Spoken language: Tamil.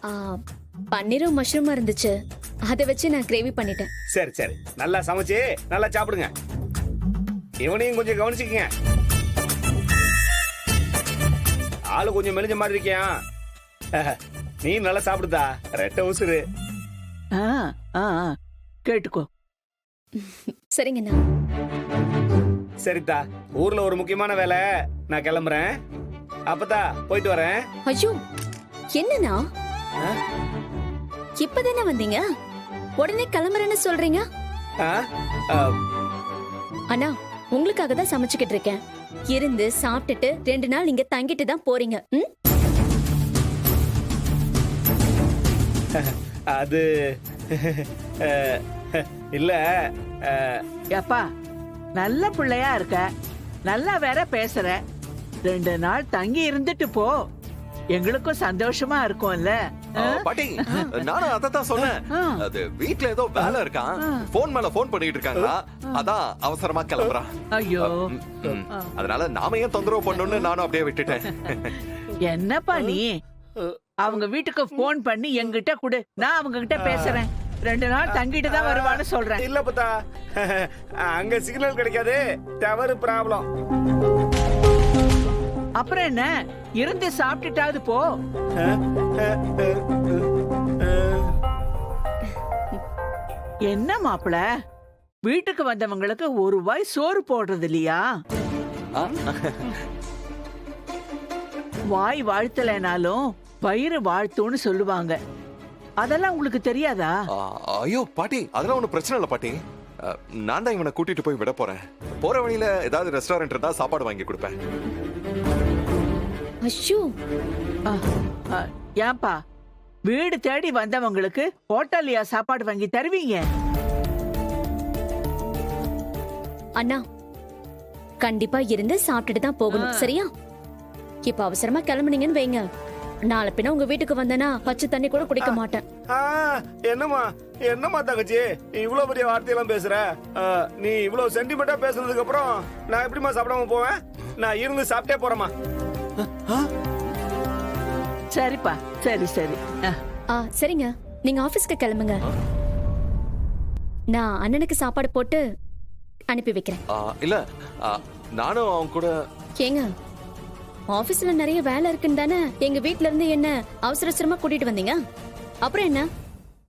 ஆ, பன்னீரும் மஷ்ரூமா இருந்துச்சு. அதை வச்சு நான் கிரேவி பண்ணிட்டேன். சரி சரி, நல்லா சமைச்சு நல்லா சாப்பிடுங்க. இவனையும் கொஞ்சம் கவனிச்சுக்கங்க. ஆளு கொஞ்சம் மெலிஞ்ச மாதிரி இருக்கியா? நீ நல்லா சாப்பிடுதா, ரெட்ட உசுரு. ஆ, ஆ, ஆ, கேட்டுக்கோ. சரிங்கண்ணா. சரிதா, ஊர்ல ஒரு முக்கியமான வேலை, நான் கிளம்புறேன். அப்பதா போயிட்டு வரேன். ஐயோ, என்னண்ணா ஆ? இப்பதானே வந்தீங்க, உடனே கிளம்புறேன்னு சொல்றீங்க? ஆ? ஆ, அண்ணா, உங்களுக்காக தான் சமைச்சுக்கிட்டு இருக்கேன். இருந்து சாப்பிட்டுட்டு 2 நாள் இங்க தங்கிட்டு தான் போறீங்க. ம்? அது இல்ல. ஏப்பா, நல்ல பிள்ளையா இருக்க, நல்லா வேற பேசுற. 2 நாள் தங்கி இருந்துட்டு போ, எங்களுக்கும் சந்தோஷமா இருக்கும்ல. பாட்டி, நானும் அதத்தான் சொன்னேன். ஆ. அது வீட்ல ஏதோ வேலை இருக்கான், போன் மேல போன் பண்ணிட்டு இருக்காங்களா, அதான் அவசரமா கிளம்புறான். ஐயோ, ம். அதனால நாம ஏன் தொந்தரவு பண்ணணும்னு நானும் அப்படியே விட்டுட்டேன். என்னப்பா நீ? அவங்க வீட்டுக்கு போன் பண்ணி என்கிட்ட கொடு, நான் அவங்க கிட்ட பேசுறேன். 2 நாள் தங்கிட்டு தான் வருவான்னு சொல்றேன். இல்ல பத்தா, அங்க சிக்னல் கிடைக்காது, டவர் ப்ராப்ளம். அப்புறம் என்ன, இருந்து சாப்பிட்டுட்டாவது போ. என்ன மாப்பிள, வீட்டுக்கு வந்தவங்களுக்கு ஒரு வாய் சோறு போடுறது இல்லையா? ஆ? வாய் வாழ்த்தலைனாலும் வயிறு வாழ்த்துன்னு சொல்லுவாங்க. அதெல்லாம் உங்களுக்கு தெரியாதா? ஐயோ பாட்டி, அதெல்லாம் ஒண்ணும் பிரச்சனை இல்ல பாட்டி. நான் தான் இவனை கூட்டிட்டு போய் விட போறேன். போற வழியில ஏதாவது ரெஸ்டாரண்ட் இருந்தா சாப்பாடு வாங்கி கொடுப்பேன். ஐயோ, ஆ, ஆ, ஏன்பா, வீடு தேடி வந்தவங்களுக்கு ஹோட்டல்லையா சாப்பாடு வாங்கி தருவீங்க? அண்ணா, கண்டிப்பா இருந்து சாப்பிட்டுட்டு தான் போகணும். சரியா? இப்ப அவசரமா கிளம்புனீங்கன்னு வைங்க, நாளை பின்ன உங்க வீட்டுக்கு வந்தனா பச்சை தண்ணி கூட குடிக்க மாட்டேன். என்னம்மா என்னம்மா தங்கச்சி, நீ இவ்வளவு பெரிய வார்த்தையெல்லாம் பேசுற? நீ இவ்வளவு சென்டிமெண்டா பேசுனதுக்கு அப்புறம் நான் எப்படிமா சாப்பிடாம போவேன்? நான் இருந்து சாப்பிட்டே போறேம்மா. சரிப்பா, சரி சரி. சரிங்க, நீங்க ஆபீஸ்க்கு கிளம்புங்க. நான் அண்ணனுக்கு சாப்பாடு போட்டு அனுப்பி வைக்கிறேன். இல்ல, நானும் அவன் கூட. ஏங்க, ஆபீஸ்ல நிறைய வேலை இருக்குன்னு தானே எங்க வீட்ல இருந்து என்ன அவசர அவசரமா கூட்டிட்டு வந்தீங்க. அப்புறம் என்ன,